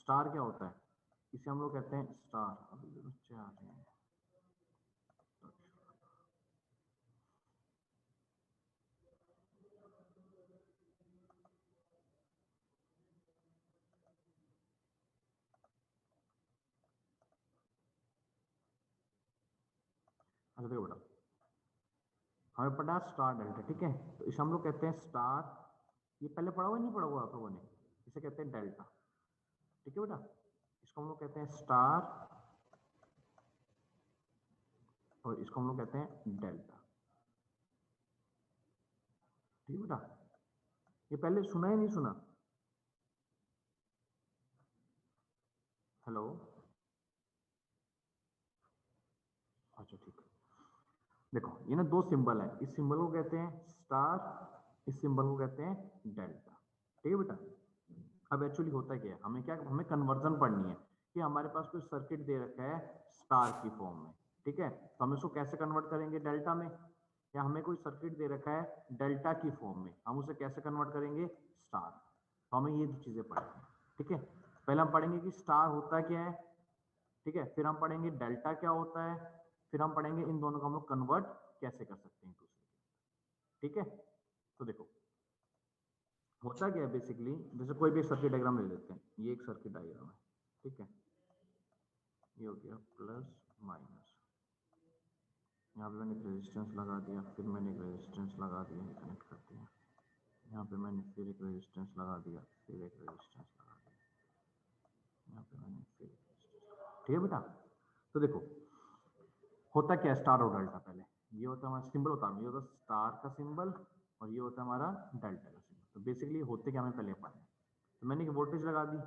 Star क्या होता है, इसे हम लोग कहते हैं स्टार। अभी जो बच्चे आ रहे हैं अच्छा देखो बेटा, हमें पढ़ा स्टार डेल्टा, ठीक है। तो इसे हम लोग कहते हैं स्टार, ये पहले पढ़ा हुआ नहीं पढ़ा हुआ आप लोगों ने, इसे कहते हैं डेल्टा, ठीक है बेटा। इसको हम लोग कहते हैं स्टार और इसको हम लोग कहते हैं डेल्टा, ठीक है बेटा। ये पहले सुना ही नहीं सुना? हेलो, अच्छा ठीक है। देखो ये ना दो सिंबल है, इस सिंबल को कहते हैं स्टार, इस सिंबल को कहते हैं डेल्टा, ठीक है बेटा। अब एक्चुअली होता क्या है, हमें कन्वर्जन पढ़नी है कि हमारे पास कोई सर्किट दे रखा है स्टार की फॉर्म में, ठीक है। तो हम इसको कैसे कन्वर्ट करेंगे डेल्टा में, या हमें कोई सर्किट दे रखा है डेल्टा की फॉर्म में, हम उसे कैसे कन्वर्ट करेंगे स्टार। तो हमें ये दो चीजें पढ़नी है, ठीक है। पहले हम पढ़ेंगे कि स्टार होता क्या है, ठीक है। फिर हम पढ़ेंगे डेल्टा क्या होता है, फिर हम पढ़ेंगे इन दोनों को हम लोग कन्वर्ट कैसे कर सकते हैं एक दूसरे के, ठीक है। तो देखो होता क्या है बेसिकली, जैसे कोई भी सर्किट डायग्राम ले लेते हैं, ये एक सर्किट डायग्राम है, ठीक है। ये हो गया प्लस माइनस, यहाँ पे मैंने एक रेजिस्टेंस लगा दिया, फिर मैंने एक रेजिस्टेंस लगा दिया, कनेक्ट कर दिया। यहाँ पे मैंने फिर एक रेजिस्टेंस लगा दिया, फिर एक रेजिस्टेंस लगा दिया, यहाँ पे मैंने फिर एक रेजिस्टेंस, ठीक है बेटा। तो देखो होता क्या है स्टार और डेल्टा, पहले ये होता है हमारा सिंबल, होता है ये होता है स्टार का सिंबल और ये होता है हमारा डेल्टा का सिंबल। तो बेसिकली होते क्या, हमें पहले पढ़ना है। तो मैंने एक वोल्टेज लगा दी,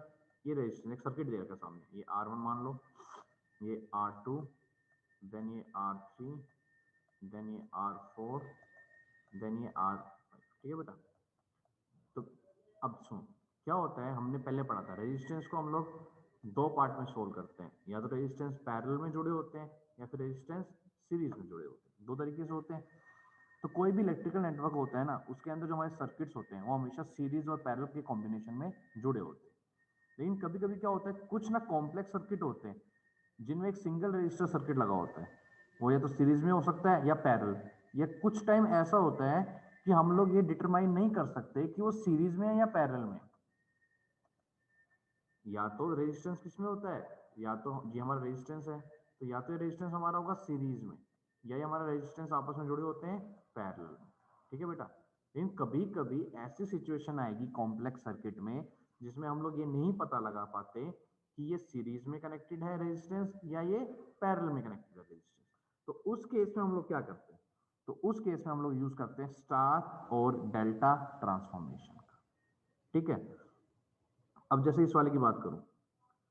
ये रेजिस्टेंस एक सर्किट दे रखा सामने, ये R1 मान लो, ये R2, देन ये R3, देन ये R4, देन ये R5, ठीक है बेटा। तो अब सुन क्या होता है, हमने पहले पढ़ा था रेजिस्टेंस को हम लोग दो पार्ट में सोल्व करते हैं, या तो रेजिस्टेंस पैरेलल में जुड़े होते हैं या फिर रेजिस्टेंस सीरीज में जुड़े होते हैं, दो तरीके से होते हैं। तो कोई भी इलेक्ट्रिकल नेटवर्क होता है ना, उसके अंदर जो हमारे सर्किट्स होते हैं वो हमेशा सीरीज और पैरेलल के कॉम्बिनेशन में जुड़े होते हैं। लेकिन कभी कभी क्या होता है, कुछ ना कॉम्प्लेक्स सर्किट होते हैं जिनमें एक सिंगल रजिस्टर सर्किट लगा होता है, वो या तो सीरीज में हो सकता है या पैरेलल। या कुछ टाइम ऐसा होता है कि हम लोग ये डिटरमाइन नहीं कर सकते कि वो सीरीज में है या पैरेलल में। या तो रेजिस्टेंस किस में होता है, या तो ये हमारा रेजिस्टेंस है, तो या तो ये रेजिस्टेंस हमारा होगा सीरीज में, या ये हमारा रेजिस्टेंस आपस में जुड़े होते हैं पैरेलल में, ठीक है बेटा। लेकिन कभी कभी ऐसी सिचुएशन आएगी कॉम्प्लेक्स सर्किट में जिसमें हम लोग ये नहीं पता लगा पाते कि ये सीरीज में कनेक्टेड है रेजिस्टेंस या ये पैरेलल में कनेक्टेड है रेजिस्टेंस। तो उस केस में हम लोग क्या करते हैं, तो उस केस में हम लोग यूज करते हैं स्टार और डेल्टा ट्रांसफॉर्मेशन का, ठीक है। अब जैसे इस वाले की बात करूं,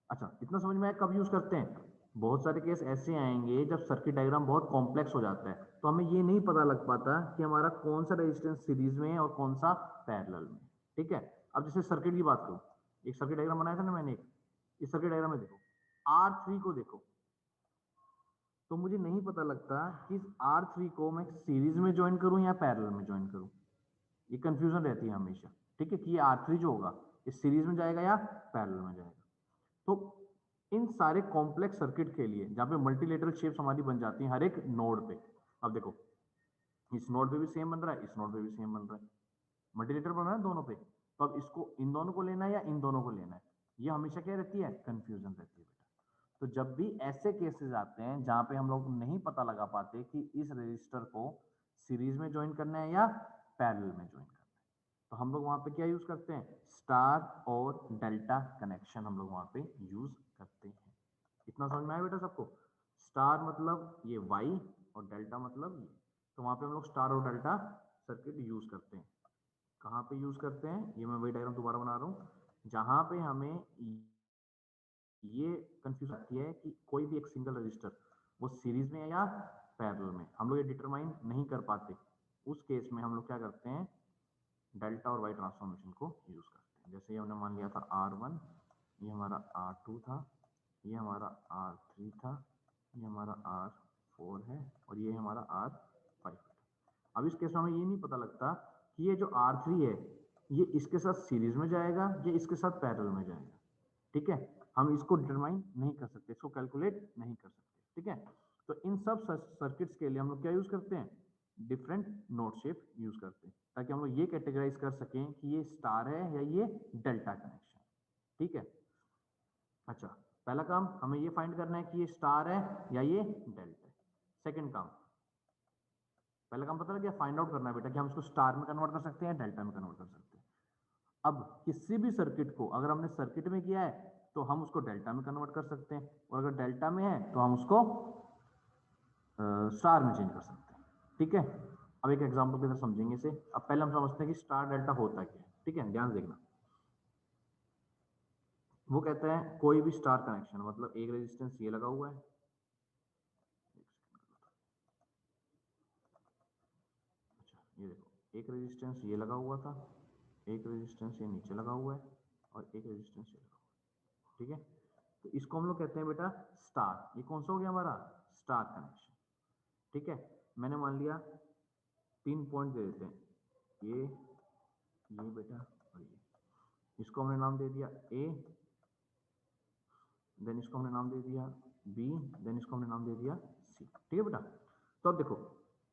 अच्छा इतना समझ में आया कब यूज करते हैं। बहुत सारे केस ऐसे आएंगे जब सर्किट डायग्राम बहुत कॉम्प्लेक्स हो जाता है, तो हमें ये नहीं पता लग पाता कि हमारा कौन सा रेजिस्टेंस सीरीज में है और कौन सा पैरेलल में, ठीक है। अब जैसे सर्किट की बात करूं, एक सर्किट डायग्राम बनाया था ना मैंने एक, इस सर्किट डायग्राम में देखो R3 को देखो, तो मुझे नहीं पता लगता कि इस R3 को मैं सीरीज में ज्वाइन करूं या पैरेलल में ज्वाइन करूं, ये कंफ्यूजन रहती है हमेशा, ठीक है, कि ये R3 जो होगा इस सीरीज में जाएगा या पैरेलल में जाएगा। तो इन सारे कॉम्प्लेक्स सर्किट के लिए जहां पे मल्टीलेटरल शेप्स हमारी बन जाती हैं हर एक नोड पे, अब देखो इस नोड पे भी सेम बन रहा है, इस नोड पे भी सेम बन रहा है, मल्टीलेटर बन रहा है दोनों पे। तो अब इसको इन दोनों को लेना है या इन दोनों को लेना है, ये हमेशा क्या रहती है, कंफ्यूजन रहती है बेटा। तो जब भी ऐसे केसेस आते हैं जहां पे हम लोग नहीं पता लगा पाते कि इस रजिस्टर को सीरीज में ज्वाइन करना है या पैरेलल में ज्वाइन करना है, तो हम लोग वहां पे क्या यूज करते हैं, स्टार और डेल्टा कनेक्शन हम लोग वहां पे यूज करते हैं। इतना समझ में आया बेटा सबको, स्टार मतलब ये वाई और डेल्टा मतलब ये, तो वहां पे हम लोग स्टार और डेल्टा सर्किट यूज करते हैं। कहाँ पे यूज करते हैं, ये मैं वही डायग्राम दोबारा बना रहा हूँ जहां पे हमें ये कंफ्यूजन आती है कि कोई भी एक सिंगल रजिस्टर वो सीरीज में है या पैरेलल में, हम लोग ये डिटरमाइन नहीं कर पाते। उस केस में हम लोग क्या करते हैं, डेल्टा और वाई ट्रांसफॉर्मेशन को यूज करते हैं। जैसे ये हमने मान लिया था R1, ये हमारा R2 था, ये हमारा R3 था, ये हमारा R4 है और ये हमारा R5 है। अब इस केस में हमें ये नहीं पता लगता कि ये जो R3 है ये इसके साथ सीरीज में जाएगा या इसके साथ पैरेलल में जाएगा, ठीक है। हम इसको डिटरमाइन नहीं कर सकते, इसको कैलकुलेट नहीं कर सकते, ठीक है। तो इन सब सर्किट्स के लिए हम लोग क्या यूज करते हैं, डिफरेंट नोड शेप यूज करते हैं, ताकि हम लोग ये कैटेगराइज कर सकें कि ये स्टार है या ये डेल्टा कनेक्शन, ठीक है। अच्छा, पहला काम हमें ये फाइंड करना है कि ये स्टार है या ये डेल्टा है। सेकंड काम, पहला काम पता लग गया, फाइंड आउट करना है बेटा कि हम इसको स्टार में कन्वर्ट कर सकते हैं या डेल्टा में कन्वर्ट कर सकते हैं। अब किसी भी सर्किट को अगर हमने सर्किट में किया है तो हम उसको डेल्टा में कन्वर्ट कर सकते हैं, और अगर डेल्टा में है तो हम उसको स्टार में चेंज कर सकते हैं, ठीक है। अब एक एग्जांपल की तरह समझेंगे इसे। अब पहले हम समझते हैं कि स्टार डेल्टा होता क्या है, ठीक है, ध्यान देखना। वो कहते हैं कोई भी स्टार कनेक्शन, मतलब एक रेजिस्टेंस ये लगा हुआ है, अच्छा ये देखो, एक रेजिस्टेंस ये लगा हुआ था, एक रेजिस्टेंस ये नीचे लगा हुआ है, और एक रेजिस्टेंस ये लगा हुआ है, ठीक है। तो इसको हम लोग कहते हैं बेटा स्टार। ये कौन सा हो गया हमारा, स्टार कनेक्शन, ठीक है। मैंने मान लिया 3 पॉइंट दे देते हैं, ये बेटा और ये, इसको हमने नाम दे दिया ए, देन इसको हमने नाम दे दिया बी, देन इसको हमने नाम दे दिया सी, ठीक है बेटा। तो अब देखो,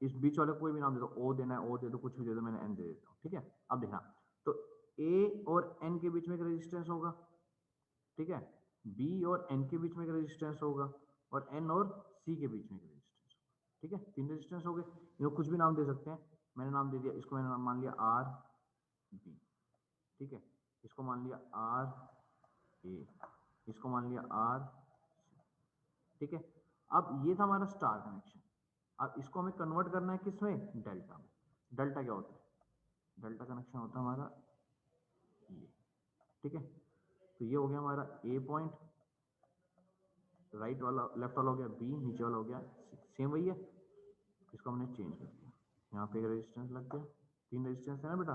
इस बीच वाले कोई भी नाम दे दो, ओ देना है ओ दे दो, कुछ भी दे दो, मैंने एन दे देता हूँ, ठीक है। अब देखना, तो ए और एन के बीच में एक रेजिस्टेंस होगा, ठीक है, बी और एन के बीच में एक रेजिस्टेंस होगा, और एन और सी के बीच में एक रेजिस्टेंस होगा, ठीक है। 3 रेजिस्टेंस हो गए, इनको कुछ भी नाम दे सकते हैं। मैंने नाम दे दिया, इसको मैंने नाम मान लिया आर बी, ठीक है, इसको मान लिया आर ए, इसको मान लिया आर, ठीक है। अब ये था हमारा स्टार कनेक्शन। अब इसको हमें कन्वर्ट करना है किसमें, डेल्टा में। डेल्टा क्या होता है, डेल्टा कनेक्शन होता है हमारा ये, ठीक है। तो ये हो गया हमारा ए पॉइंट, राइट वाला लेफ्ट वाला हो गया बी, नीचे वाला हो गया सी, सेम वही है। इसको हमने चेंज कर दिया, यहाँ पे एक रेजिस्टेंस लग गया, 3 रेजिस्टेंस है ना बेटा,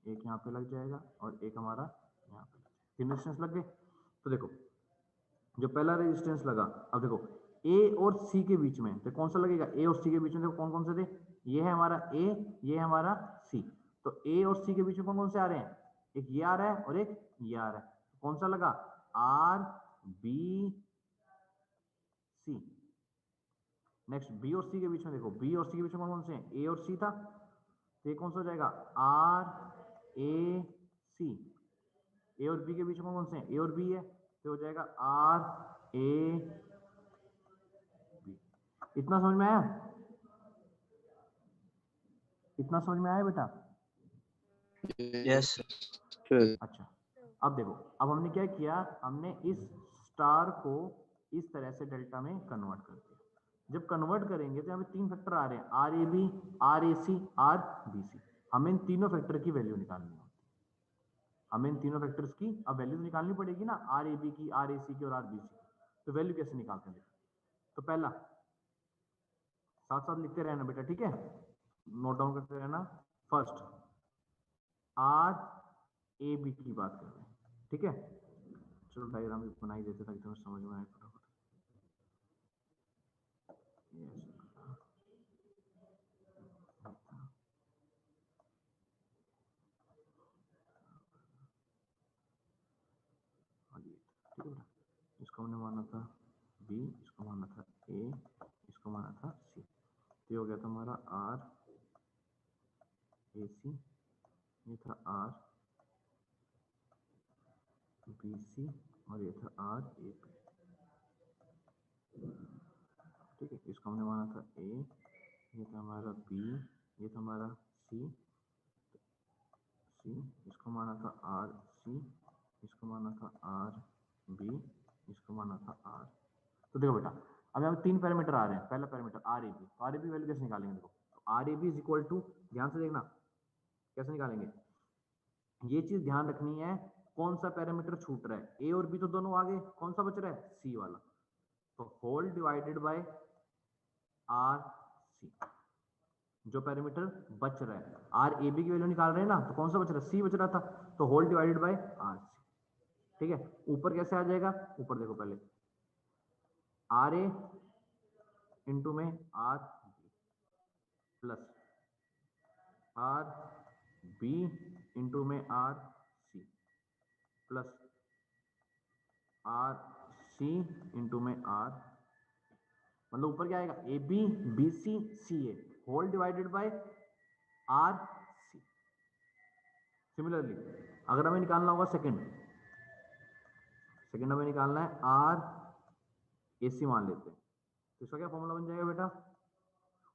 एक यहाँ पे लग जाएगा और एक हमारा यहाँ पे लग जाएगा, 3 रेजिस्टेंस लग गए। तो देखो, जो पहला रेजिस्टेंस लगा, अब देखो ए और सी के बीच में तो कौन सा लगेगा, ए और सी के बीच में देखो कौन कौन से थे, ये है हमारा ए, ये है हमारा सी। तो ए और सी के बीच में कौन कौन से आ रहे हैं, एक ये आ रहा है और एक ये आ रहा है, तो कौन सा लगा, R B C. Next B और सी के बीच में देखो, बी और सी के बीच में कौन कौन से हैं, ए और सी था, तो ये कौन सा हो जाएगा, आर ए सी। ए और बी के बीच में कौन कौन से हैं, ए और बी है, तो हो जाएगा आर ए बी। इतना समझ में आया, इतना समझ में आया बेटा। यस अच्छा, अब देखो, अब हमने क्या किया, हमने इस स्टार को इस तरह से डेल्टा में कन्वर्ट कर दिया। जब कन्वर्ट करेंगे तो यहाँ पे 3 फैक्टर आ रहे हैं, R A B, R A C, R B C. हमें इन तीनों फैक्टर की वैल्यू निकालनी होती है, हमें इन तीनों फैक्टर्स की अब वैल्यू निकालनी पड़ेगी ना, आर ए बी की, आर ए सी की और आर बी सी की। तो वैल्यू कैसे निकालते हैं, तो पहला साथ साथ लिखते रहना बेटा, ठीक है, नोट डाउन करते रहना। फर्स्ट आर ए बी की बात कर रहे हैं, ठीक है। चलो डायग्राम भी बना ही देते ताकि तुम्हें समझ में आए फटाफट। ठीक है, इसको हमने माना था बी, इसको माना था ए, इसको माना था सी। तो ये हो गया था हमारा आर ए सी, ये था आर बी सी, और ये था आर ए बी, ठीक है। इसको हमने माना था ए, ये था हमारा बी, ये था हमारा सी, इसको माना था आर सी, इसको माना था आर बी, इसको माना था आर। तो देखो बेटा, अब यहाँ पे 3 पैरामीटर आ रहे हैं। पहला पैरामीटर आर ए बी, तो आर ए बी वैल्यू कैसे निकालेंगे, देखो, तो R A B is equal to, ध्यान से देखना कैसे निकालेंगे, ये चीज ध्यान रखनी है, कौन सा पैरामीटर छूट रहा है, ए और बी तो दोनों आगे, कौन सा बच रहा है, सी वाला, तो whole divided by R C. जो पैरामीटर बच रहा है, आर ए बी की वैल्यू निकाल रहे हैं ना, तो कौन सा बच रहा है, सी बच रहा था, तो whole divided by R C, ठीक है। ऊपर कैसे आ जाएगा, ऊपर देखो पहले, आर ए इंटू में R B plus R B into में R C plus R C into में आर, मतलब ऊपर क्या आएगा A B B C C A whole divided by R C. Similarly अगर हमें निकालना होगा सेकंड हमें निकालना है आर ए सी मान लेते हैं, तो इसका क्या फॉर्मूला बन जाएगा बेटा,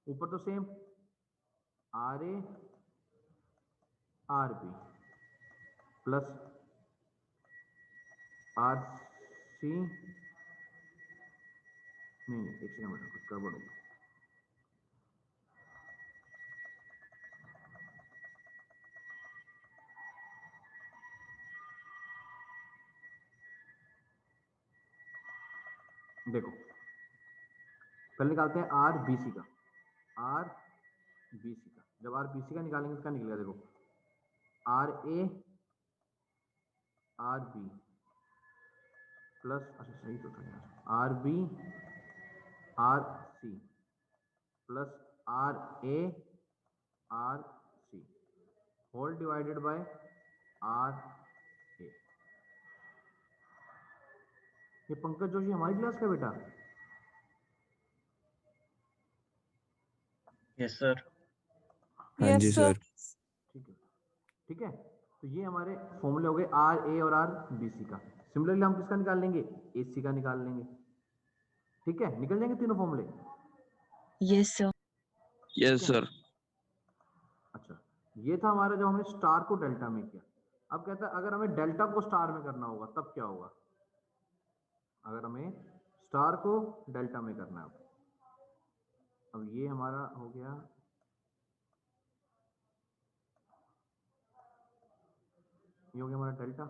ऊपर तो same R A R B plus R C, नहीं एक सेकंड बेटा कुछ गड़बड़ होगा, देखो पहले निकालते हैं आर बी सी का, आर बी सी का, जब आर बी सी का निकालेंगे तो क्या निकलेगा, देखो R A R B plus, अच्छा सही तो था यार, R B R C plus R A R C whole divided by R A. ये पंकज जोशी हमारी क्लास का बेटा? Yes sir. हाँ जी सर। ठीक है, ठीक है, तो ये हमारे फॉर्मूले हो गए आर ए और आर बी सी का। सिमिलरली हम किसका निकाल लेंगे, ए सी का निकाल लेंगे, ठीक है, निकल जाएंगे तीनों फॉर्मूले। Yes sir. Yes sir. अच्छा, ये था हमारा जब हमने स्टार को डेल्टा में किया। अब कहता है अगर हमें डेल्टा को स्टार में करना होगा तब क्या होगा, अगर हमें स्टार को डेल्टा में करना है। अब ये हमारा हो गया, ये हो गया हमारा डेल्टा,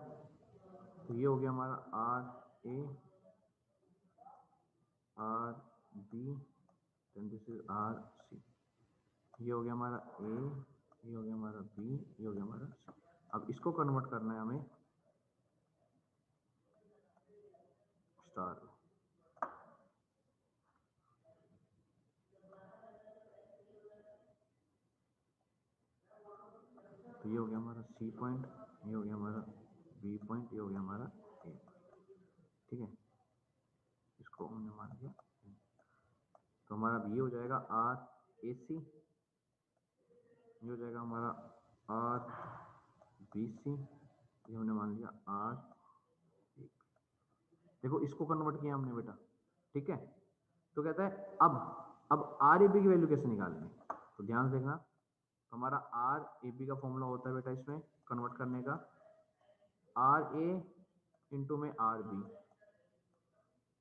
तो ये हो गया हमारा R A R B then this is R C, ये हो गया हमारा ए, ये हो गया हमारा बी, ये हो गया हमारा सी। अब इसको कन्वर्ट करना है हमें स्टार में। तो ये हो गया हमारा सी पॉइंट, ये हो गया हमारा बी पॉइंट, ये हो गया हमारा ए, ठीक है, इसको हमने मान लिया। तो हमारा ये हो जाएगा आर ए सी, ये हो जाएगा हमारा आर बी सी, ये हमने मान लिया आर। देखो इसको कन्वर्ट किया हमने बेटा, ठीक है, तो कहता है अब आर ए बी की वैल्यू कैसे निकालनी है, तो ध्यान से देखना। तो हमारा आर ए बी का फॉर्मूला होता है बेटा इसमें कन्वर्ट करने का, आर ए इंटू में R B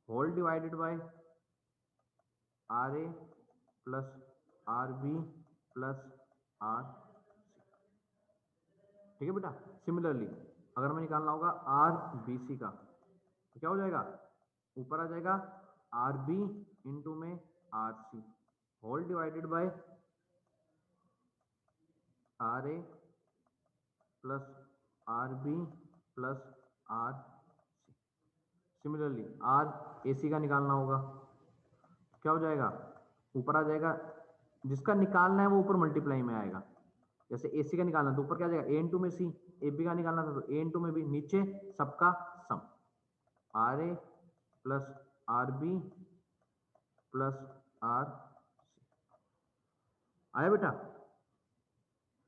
whole divided by R A plus R B plus R C, ठीक है बेटा। सिमिलरली अगर हमें निकालना होगा आर बी सी का, तो क्या हो जाएगा, ऊपर आ जाएगा आर बी इंटू में R C whole divided by R A plus R B plus R C. Similarly R A C का निकालना होगा, क्या हो जाएगा, ऊपर आ जाएगा, जिसका निकालना है वो ऊपर मल्टीप्लाई में आएगा। जैसे ए सी का निकालना तो ऊपर क्या आ जाएगा ए इंटू में सी, ए बी का निकालना था तो ए इंटू में बी, नीचे सबका sum R A plus R B plus R C. आया बेटा,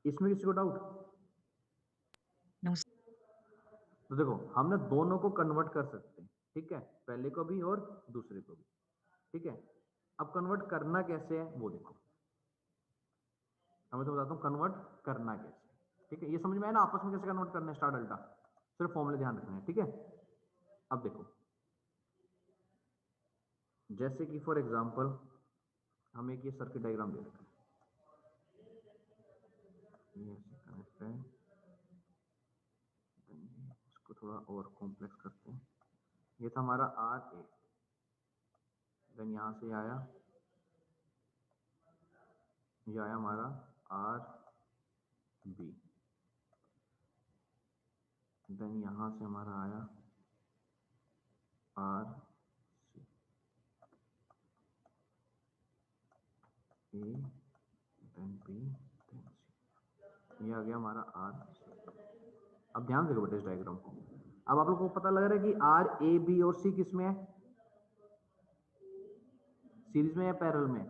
इसमें किसी को डाउट? नो। तो देखो हमने दोनों को कन्वर्ट कर सकते हैं, ठीक है, पहले को भी और दूसरे को भी, ठीक है। अब कन्वर्ट करना कैसे है वो देखो, मैं तो बताता हूँ कन्वर्ट करना कैसे, ठीक है, ये समझ में आया ना आपस में कैसे कन्वर्ट करना है स्टार डेल्टा, सिर्फ फॉर्मूले ध्यान रखना है, ठीक है। अब देखो जैसे कि फॉर एग्जांपल हम एक ये सर्किट डायग्राम दे रखा है, ये ऐसे कनेक्ट है, इसको थोड़ा और कॉम्प्लेक्स करते हैं। ये था हमारा आर ए, देन यहाँ से आया, ये आया हमारा आर बी, देन यहाँ से हमारा आया R C, A then B then सी, ये आ गया हमारा आर सी। अब ध्यान देखो बेटा इस डायग्राम को, अब आप लोग को पता लग रहा है कि आर ए बी और सी किस में है, सीरीज में या पैरेलल में,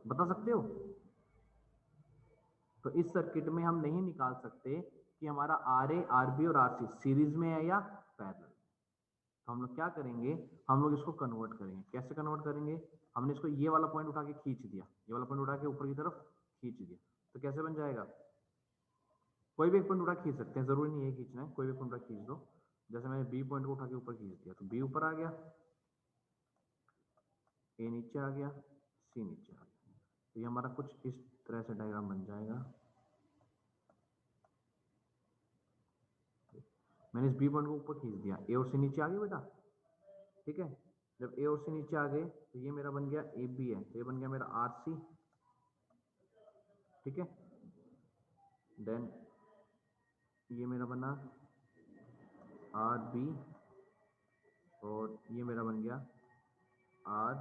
बता सकते हो? तो इस सर्किट में हम नहीं निकाल सकते कि हमारा आर ए आर बी और आर सी सीरीज में है या पैरेलल। तो हम लोग क्या करेंगे, हम लोग इसको कन्वर्ट करेंगे। कैसे कन्वर्ट करेंगे, हमने इसको ये वाला पॉइंट उठा के खींच दिया, ये वाला पॉइंट उठा के ऊपर की तरफ खींच दिया, तो कैसे बन जाएगा, कोई भी एक पॉइंट उठा खींच सकते हैं, जरूरी नहीं है खींचना है, कोई भी पॉइंट उठा खींच दो। जैसे मैंने बी पॉइंट को उठा के ऊपर खींच दिया तो बी ऊपर आ गया, ए नीचे आ गया, सी नीचे आ गया। तो ये हमारा कुछ इस तरह से डायग्राम बन जाएगा। मैंने इस बी पॉइंट को ऊपर खींच दिया, ए और सी नीचे आ गए बेटा, ठीक है। जब ए और सी नीचे आ गए तो ये मेरा बन गया ए बी है, तो ये बन गया मेरा आर सी, ठीक है। देन ये मेरा बना आर बी और ये मेरा बन गया आर।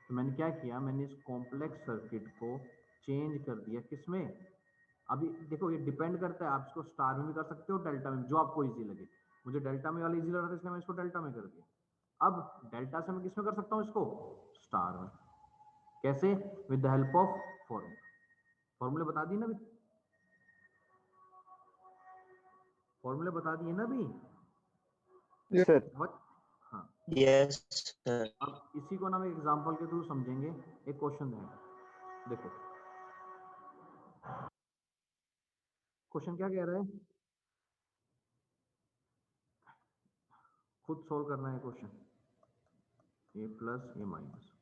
तो मैंने क्या किया, मैंने इस कॉम्प्लेक्स सर्किट को चेंज कर दिया किसमें, अभी देखो ये डिपेंड करता है, आप इसको स्टार में भी कर सकते हो, डेल्टा में, जो आपको इजी लगे। मुझे डेल्टा में वाला इजी लग रहा था इसलिए मैं इसको डेल्टा में कर दिया। अब डेल्टा से मैं किसमें कर सकता हूँ इसको, स्टार में। कैसे, with the help of formula, फॉर्मूले बता दी ना अभी, फॉर्मूले बता दिए ना अभी। Yes, sir. What? हाँ, Yes, sir. अब इसी को ना हम एग्जांपल के थ्रू समझेंगे। एक क्वेश्चन है, देखो क्वेश्चन क्या कह रहा है, खुद सोल्व करना है क्वेश्चन, ए प्लस ए माइनस।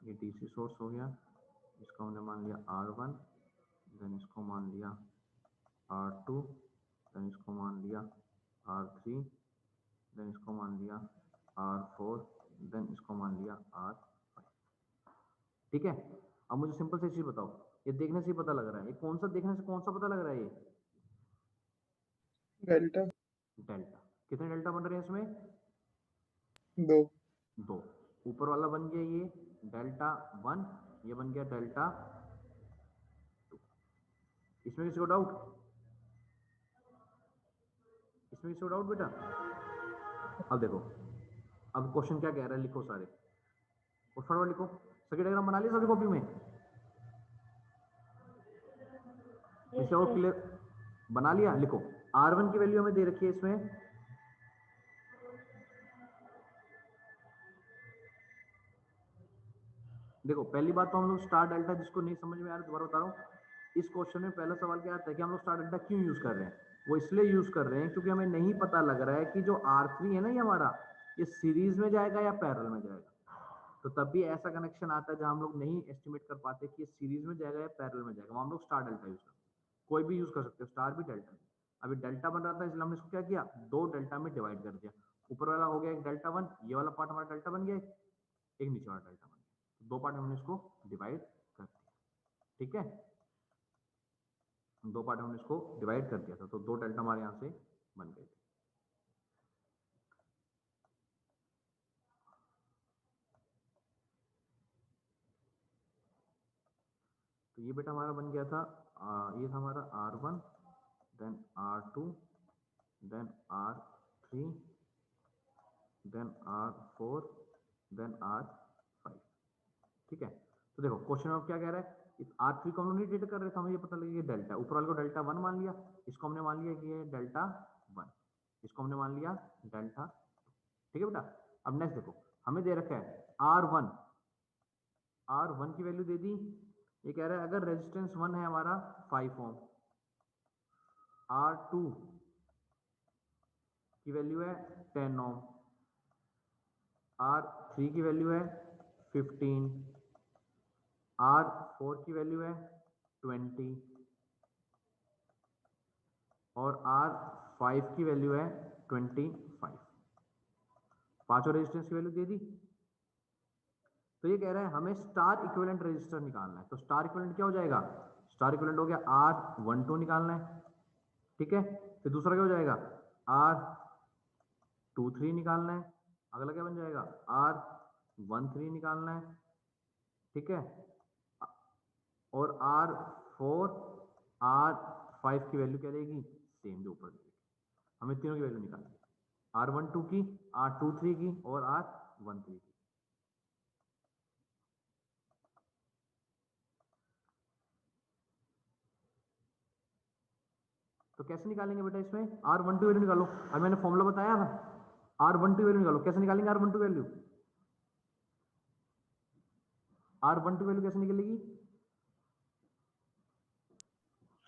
ये डीसी सोर्स हो गया, इसको हमने मान लिया R1, देन इसको मान लिया R2, देन इसको मान लिया R3, देन इसको मान लिया R4, देन इसको मान लिया R5, ठीक है। अब मुझे सिंपल सी चीज बताओ, ये देखने से ही पता लग रहा है, ये कौन सा देखने से कौन सा पता लग रहा है, ये डेल्टा डेल्टा। कितने डेल्टा बन रहे हैं इसमें, 2। दो। ऊपर वाला बन गया ये डेल्टा 1, ये बन गया डेल्टा 2। इसमें किसी को डाउट, इसमें किसी को डाउट बेटा? अब देखो, अब क्वेश्चन क्या कह रहा है, लिखो सारे और फटाफट लिखो। सर्किट डायग्राम बना लिया सभी कॉपी में, इसे और क्लियर बना लिया, लिखो। R1 की वैल्यू हमें दे रखी है इसमें, देखो पहली बात तो हम लोग स्टार डेल्टा, जिसको नहीं समझ में आ रहा दोबारा बता रहा हूँ, इस क्वेश्चन में पहला सवाल क्या आता है कि हम लोग स्टार डेल्टा क्यों यूज कर रहे हैं। वो इसलिए यूज कर रहे हैं क्योंकि हमें नहीं पता लग रहा है कि जो R3 है ना ये हमारा, ये सीरीज में जाएगा या पैरेलल में जाएगा। तो तब भी ऐसा कनेक्शन आता है जहां हम लोग नहीं एस्टिमेट कर पाते कि ये सीरीज में जाएगा या पैरेलल में जाएगा, हम लोग स्टार डेल्टा यूज करते हैं। कोई भी यूज कर सकते हो, स्टार भी डेल्टा भी। अभी डेल्टा बन रहा था इसलिए हमने इसको क्या किया, दो डेल्टा में डिवाइड कर दिया। ऊपर वाला हो गया एक डेल्टा 1, ये वाला पार्ट हमारा डेल्टा बन गया, एक नीचे वाला डेल्टा बन गया, दो पार्ट में हमने इसको डिवाइड कर दिया, ठीक है। दो पार्ट में हमने इसको डिवाइड कर दिया था, तो दो डेल्टा हमारे यहाँ से बन गए थे। तो ये बेटा हमारा बन गया था, ये था हमारा R1, then R2, then R3, then R4, then R5, ठीक है। तो देखो क्वेश्चन में क्या कह रहा है, इस R3 को हम लोग नहीं डिटेक्ट कर रहे थे, हमें ये पता लगे डेल्टा, ऊपर वाले को डेल्टा 1 मान लिया, इसको हमने मान लिया कि ये डेल्टा 1, इसको हमने मान लिया डेल्टा 2, ठीक है बेटा। अब नेक्स्ट देखो, हमें दे रखा है R1, R1 की वैल्यू दे दी, ये कह रहा है अगर रेजिस्टेंस 1 है हमारा 5 ओम, R2 की वैल्यू है 10 ओम, R3 की वैल्यू है 15, R4 की वैल्यू है 20 और R5 की वैल्यू है 25। पांचों रेजिस्टेंस की वैल्यू दे दी। तो ये कह रहा है हमें स्टार इक्विवेलेंट रेजिस्टर निकालना है। तो स्टार इक्विवेलेंट क्या हो जाएगा, स्टार इक्विवेलेंट हो गया R12 निकालना है, ठीक है। फिर दूसरा क्या हो जाएगा, R23 निकालना है। अगला क्या बन जाएगा, R13 निकालना है, ठीक है। और R4 R5 की वैल्यू क्या रहेगी, सेम जो ऊपर रहेगी। हमें तीनों की वैल्यू निकालनी है, R12 की, R23 की और R13 की। तो कैसे निकालेंगे बेटा, इसमें R12 वैल्यू निकालो। अब मैंने फॉर्मूला बताया था, R12 वैल्यू निकालो। कैसे निकालेंगे R12 वैल्यू, R12 वैल्यू कैसे निकलेगी,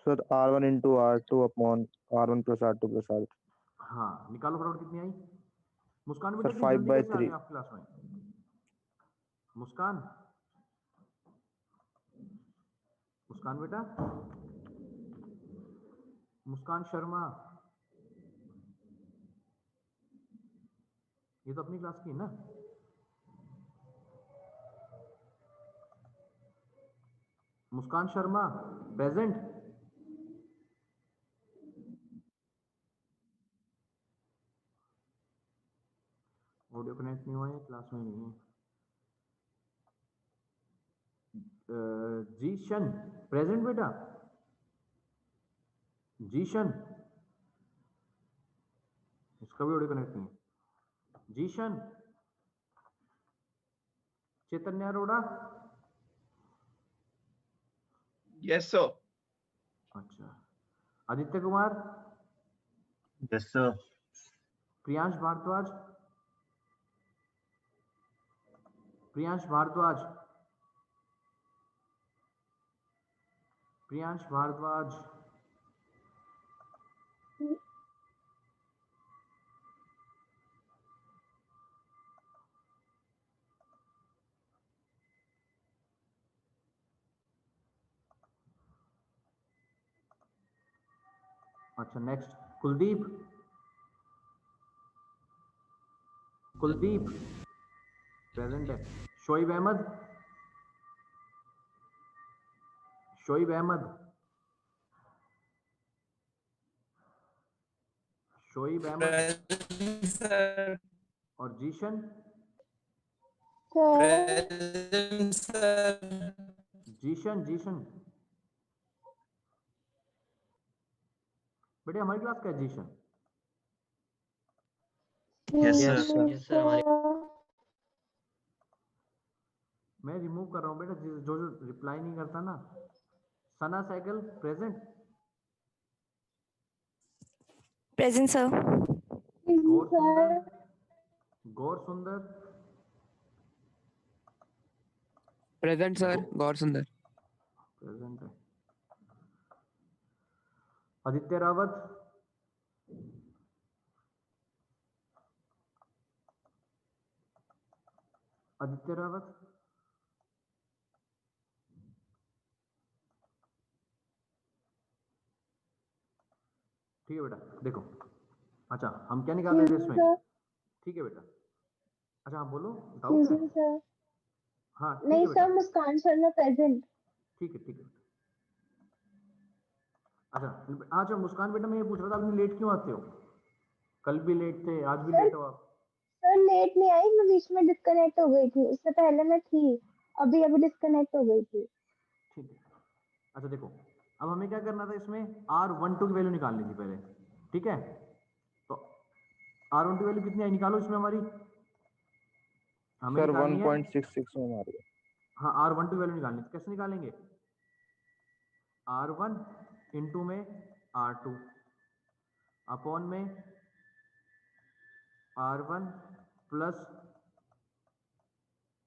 sir R1 into R2 upon R1 plus R2 plus R3। हाँ निकालो फटाफट, कितनी आई। मुस्कान बेटा सर इतनी 5 जल्दी by कैसे आ 3। गए आप क्लास में, मुस्कान, मुस्कान बेटा, मुस्कान शर्मा, ये तो अपनी क्लास की है ना। मुस्कान शर्मा प्रेजेंट, ऑडियो कनेक्ट नहीं हुआ है, क्लास में नहीं है। जीशन प्रेजेंट बेटा, जीशन, इसका भी ऑडियो कनेक्ट नहीं है। जीशन, चैतन्य अरोड़ा, यस सर। अच्छा, आदित्य कुमार, यस सर। प्रियांश भारद्वाज, प्रियांश भारद्वाज, प्रियांश भारद्वाज, अच्छा नेक्स्ट कुलदीप, कुलदीप प्रेजेंट है। शोएब अहमद, शोएब अहमद, शोएब अहमद सर। और जीशन, प्रेजेंट सर। जीशन, जीशन बेटे हमारी क्लास का है Zeeshan. Yes Yes, sir. sir. Yes sir हमारे। मैं रिमूव कर रहा हूँ बेटा, जो जो रिप्लाई नहीं करता ना। सना साइकिल प्रेजेंट, Present, sir. गौर सुंदर, गौर सुंदर, प्रेजेंट सर, गौर सुंदर। प्रेजेंट है। आदित्य रावत, आदित्य रावत, ठीक है बेटा देखो। अच्छा हम क्या निकाल रहे थे इसमें, ठीक है बेटा। अच्छा हाँ बोलो, डाउट है। सर हाँ ठीक नहीं है बेटा, सर, मुस्कान शर्मा प्रेजेंट। ठीक है ठीक है। अच्छा अच्छा मुस्कान बेटा, मैं ये पूछ रहा था आप लेट क्यों आते हो, कल भी लेट थे, आज भी सर लेट हो आप। सर लेट नहीं आई, मैं बीच में डिस्कनेक्ट हो गई थी, उससे पहले मैं थी, अभी अभी डिस्कनेक्ट हो गई थी। ठीक है। अच्छा देखो, अब हमें क्या करना था इसमें, R12 की वैल्यू निकालनी थी पहले, ठीक है। तो R12 की वैल्यू कितनी आई निकालो इसमें हमारी, हमें सर निकालनी है। 1.66 में मार गया। हाँ R12 की वैल्यू निकालनी है, कैसे निकालेंगे, R1 इंटू में R2 अपॉन में R1 plus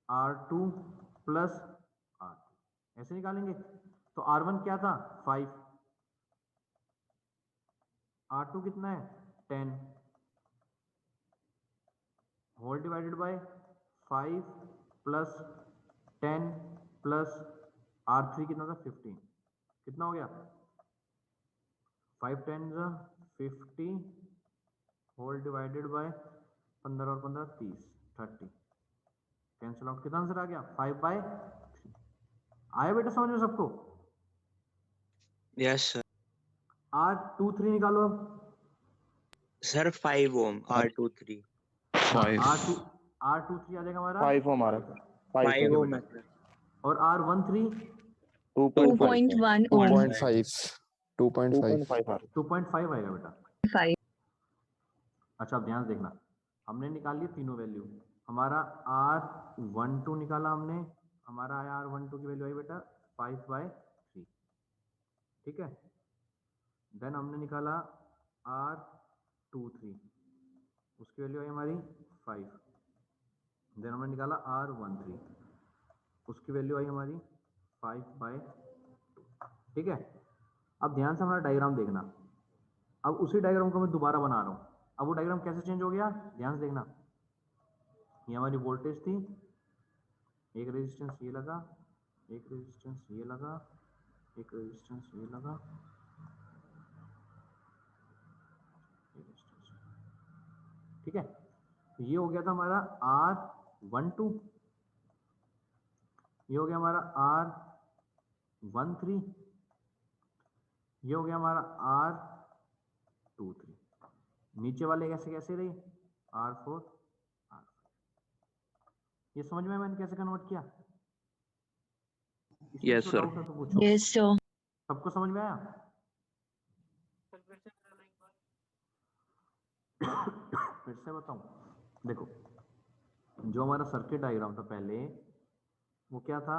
R2 plus R2, ऐसे निकालेंगे। तो R1 क्या था 5, R2 कितना है 10, whole divided by 5 plus 10 plus R3 कितना था 15, कितना हो गया 5 10 50 होल डिवाइडेड बाय 15 और 15 30 30, कैंसिल आउट, कितना आंसर आ गया 5/3। आया बेटा समझ में सबको? Yes, sir. R23 निकालो अब। Sir, 5 ohm, R23. R2 R23 आ जाएगा हमारा 5 ओम आ रहा है, 5 5 ओम, ohm है, sir. और R13 2.5 2.1 ohm. 2.5 2.5 2.5 आ रहा 2.5 आएगा बेटा। अच्छा अब ध्यान से देखना, हमने निकाल ली तीनों वैल्यू। हमारा R12 निकाला हमने, हमारा आया R12 की वैल्यू आई बेटा 5/3, ठीक है। देन हमने निकाला R23, उसकी वैल्यू आई हमारी 5। देन हमने निकाला R13, उसकी वैल्यू आई हमारी 5/2, ठीक है। अब ध्यान से हमारा डायग्राम देखना। अब उसी डायग्राम को मैं दोबारा बना रहा हूँ। अब वो डायग्राम कैसे चेंज हो गया, ध्यान से देखना। ये हमारी वोल्टेज थी, एक रेजिस्टेंस ये लगा, एक रेजिस्टेंस ये लगा, एक रेजिस्टेंस ये लगा, एक रेजिस्टेंस, ठीक है। तो ये हो गया था हमारा R12, ये हो गया हमारा R13, ये हो गया हमारा R23। नीचे वाले कैसे कैसे रही, R4 R5। ये समझ में आया मैंने कैसे कन्वर्ट किया? इसमें Yes, जो sir. डाउट है तो पूछो। Yes, sir. सबको समझ में आया? फिर से बताऊं, देखो जो हमारा सर्किट डायग्राम था पहले, वो क्या था,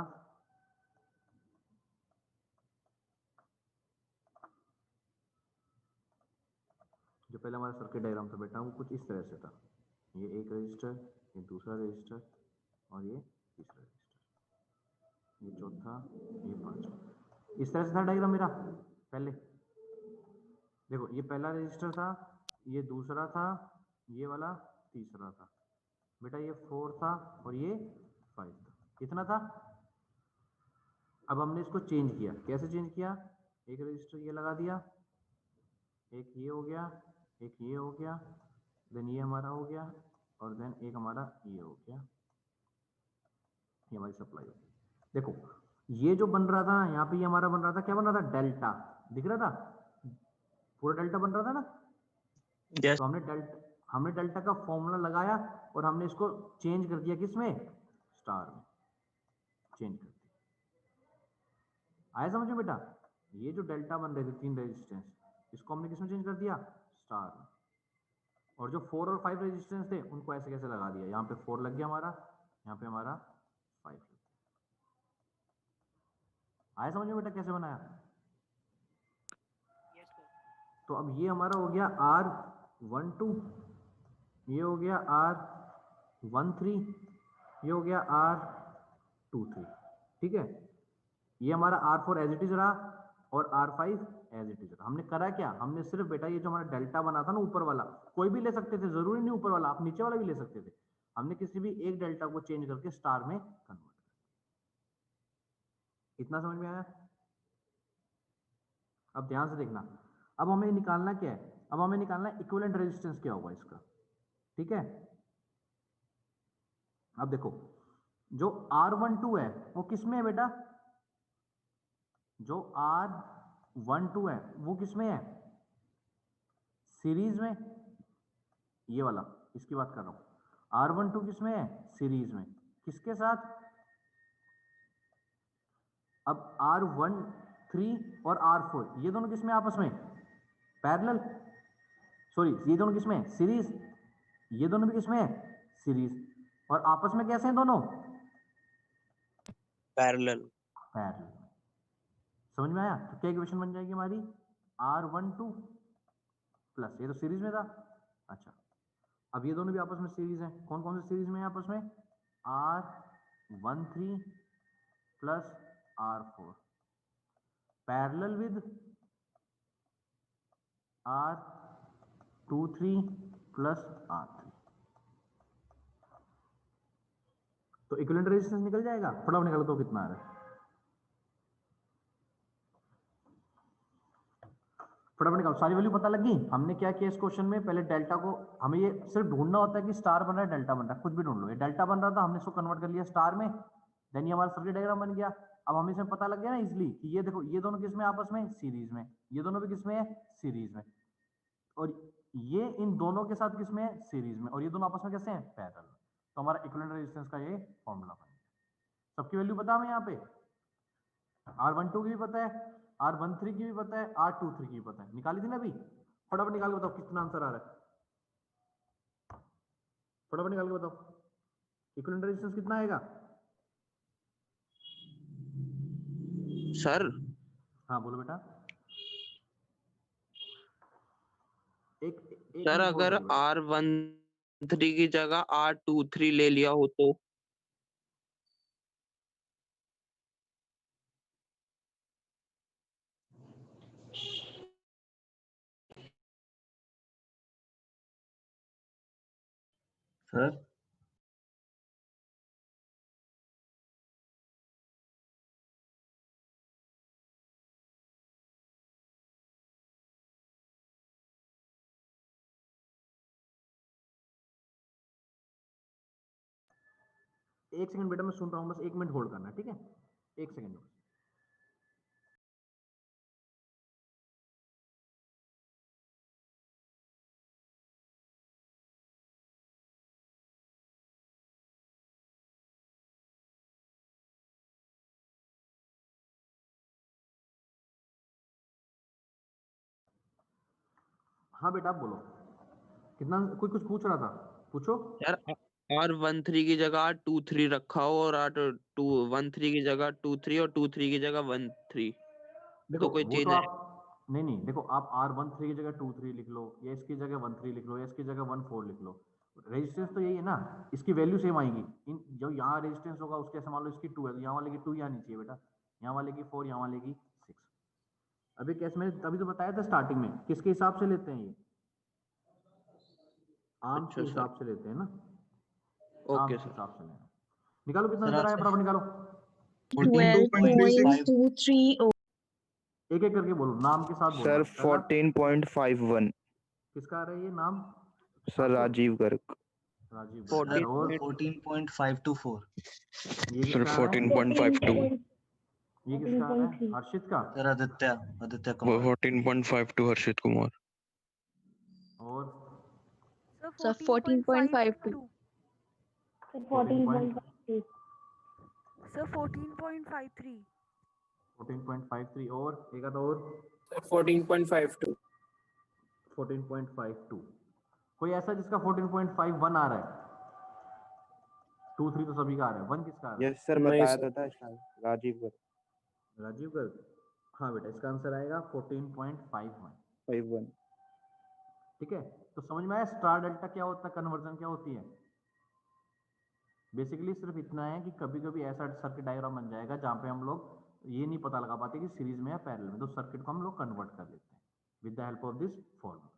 जो पहले हमारा सर्किट डायग्राम था बेटा, वो कुछ इस तरह से था। ये एक रजिस्टर, ये दूसरा रजिस्टर, और ये तीसरा रजिस्टर, ये चौथा, ये पांचवा। इस तरह से था डायग्राम मेरा पहले। देखो ये पहला रजिस्टर था, ये दूसरा था, ये वाला तीसरा था बेटा, ये 4 था और ये 5 था। कितना था? अब हमने इसको चेंज किया। कैसे चेंज किया? एक रजिस्टर ये लगा दिया, एक ये हो गया, एक ये हो गया, देन ये हमारा हो गया, और देन एक हमारा ये हो गया, ये हमारी सप्लाई हो गई। देखो ये जो बन रहा था यहाँ पे, ये हमारा बन रहा था, क्या बन रहा था, डेल्टा दिख रहा था, पूरा डेल्टा बन रहा था ना। Yes. तो हमने डेल्टा का फॉर्मूला लगाया और हमने इसको चेंज कर दिया, किसमें, स्टार में चेंज कर दिया। आया समझ में बेटा? ये जो डेल्टा बन रहे थे तीन रेजिस्टेंस, इसको हमने किसमें चेंज कर दिया, स्टार में। और जो 4 और 5 रेजिस्टेंस थे उनको ऐसे कैसे लगा दिया, यहाँ पे 4 लग गया हमारा, यहाँ पे हमारा 5 लग गया। आया समझ में बेटा कैसे बनाया? तो अब ये हमारा हो गया R12, ये हो गया R13, ये हो गया R23, ठीक है। ये हमारा R4 एज इट इज रहा और R5 एज इट इज रहा। हमने करा क्या, हमने सिर्फ बेटा ये जो हमारा डेल्टा बना था ना ऊपर वाला, कोई भी ले सकते थे, जरूरी नहीं ऊपर वाला, आप नीचे वाला भी ले सकते थे। हमने किसी भी एक डेल्टा को चेंज करके स्टार में कन्वर्ट कर। इतना समझ में आया? अब ध्यान से देखना, अब हमें निकालना क्या है, अब हमें निकालना है इक्विवेलेंट रेजिस्टेंस क्या होगा इसका, ठीक है। अब देखो जो R12 है वो किसमें है बेटा, जो R12 है वो किसमें है, सीरीज में, ये वाला इसकी बात कर रहा हूं। R12 किसमें है, सीरीज में, किसके साथ, अब R13 और R4 ये दोनों किसमें आपस में, पैरेलल, सॉरी ये दोनों किसमें है, सीरीज, ये दोनों भी किसमें है, सीरीज, और आपस में कैसे हैं दोनों, Parallel. पैरेलल। समझ में आया? तो क्या इक्वेशन बन जाएगी हमारी, R12 प्लस, ये तो सीरीज में था, अच्छा अब ये दोनों भी आपस में सीरीज हैं। कौन कौन से सीरीज में है आपस में, R13 plus R4 parallel with R23 plus R3। तो इक्विवेलेंट रेजिस्टेंस निकल जाएगा, फटाफट निकालो तो कितना आ रहा है, फटाफट निकालो, सारी वैल्यू पता लगी। हमने क्या किया इस क्वेश्चन में, पहले डेल्टा को, हमें ये सिर्फ ढूंढना होता है कि स्टार बन रहा है डेल्टा बन रहा है, कुछ भी ढूंढ लो। ये डेल्टा बन रहा था, हमने इसको कन्वर्ट कर लिया स्टार में, देन ये हमारा सर्किट डायग्राम बन गया। अब हमें इसमें पता लग गया ना इजिली कि ये देखो, ये दोनों किस में आपस में, सीरीज में, ये दोनों भी किस में है, सीरीज में, और ये इन दोनों के साथ किस में है, सीरीज में, और ये दोनों आपस में कैसे हैं, पैरेलल। तो हमारा इक्विवेलेंट रेजिस्टेंस का ये फॉर्मूला बन गया। सबकी वैल्यू पता हमें यहाँ पे, R12 की भी पता है, R13 की भी पता है, R23 की भी पता है, निकाली थी ना अभी। फटाफट निकाल के बताओ कितना आंसर आ रहा है, फटाफट निकाल के बताओ इक्विवेलेंट रेजिस्टेंस कितना आएगा। सर हाँ बोलो बेटा। एक एक सर मिनट होल्ड अगर करो बेटा। R13 की जगह R23 ले लिया हो तो? सर एक सेकंड बेटा, मैं सुन रहा हूँ, बस एक मिनट होल्ड करना, ठीक है, एक सेकंड। हाँ बेटा आप बोलो, कितना, कोई कुछ पूछ रहा था, पूछो। सर R13 की जगह R23 रखा हो और R13 की जगह 23 और 23 की जगह 13, देखो तो कोई वो चेंज तो है? आप, नहीं देखो, आप R13 की जगह 23 लिख लो, या इसकी जगह 13 लिख लो, या इसकी जगह 14 लिख लो, रेजिस्टेंस तो यही है ना, इसकी वैल्यू सेम आएगी। इन जो यहाँ रेजिस्टेंस होगा उसके ऐसे मान लो इसकी 2 है, तो यहाँ वाले की 2 यहाँ नहीं चाहिए बेटा, यहाँ वाले की 4, यहाँ वाले की 6। अभी कैसे, मैंने अभी तो बताया था स्टार्टिंग में, किसके हिसाब से लेते हैं ये, आर्म्स के अच्छा सर, हिसाब से लेते हैं ना, ओके आर्म्स के सर। हिसाब से लेना। निकालो कितना सर आंसर आया, आंसर फटाफट निकालो, 14.5 एक एक करके बोलो, नाम के साथ बोलना। सर पहला 14.51 किसका आ रहा है ये नाम, सर आपको, राजीव गर्ग। राजीव गर्ग। सर 14 और 14.524 ये सर किसका आ रहा है, 14.52 ये किसका आ रहा है, 14.3 हर्षित का। सर आदित्य कुमार 14.52 हर्षित कुमार। और Sir, 14.52. Sir 14 14.3 Sir, 14.53. 14.53, और एक आधा और 14.52 14.52। कोई ऐसा जिसका 14.51 आ रहा है, 2 3 तो सभी का आ रहा है, 1 किसका आ रहा है, यस सर, नहीं बताया सर। तो था शायद, राजीव गर्ग। राजीव गर्ग। हाँ बेटा, इसका आंसर आएगा 14.51। 51। ठीक है, तो समझ में आया स्टार डेल्टा क्या होता है, कन्वर्जन क्या होती है। बेसिकली सिर्फ इतना है कि कभी कभी ऐसा सर्किट डायग्राम बन जाएगा जहाँ पे हम लोग ये नहीं पता लगा पाते कि सीरीज में या पैरेलल में, तो सर्किट को हम लोग कन्वर्ट कर लेते हैं with the help of this formula.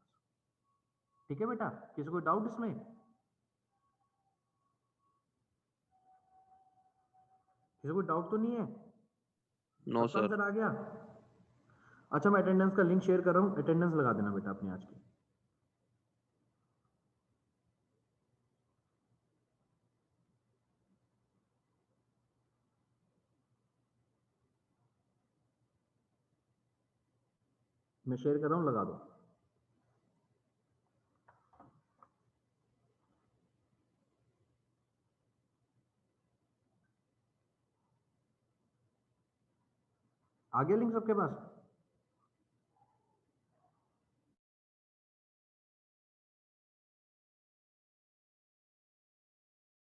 ठीक है बेटा, किसी कोई डाउट इसमें, किसी कोई डाउट तो नहीं है, नो सबका सर। आंसर आ गया। अच्छा, मैं अटेंडेंस का लिंक शेयर कर रहा हूँ, अटेंडेंस लगा देना बेटा अपनी आज की। मैं शेयर कर रहा हूँ, लगा दो। आ गया लिंक सबके पास।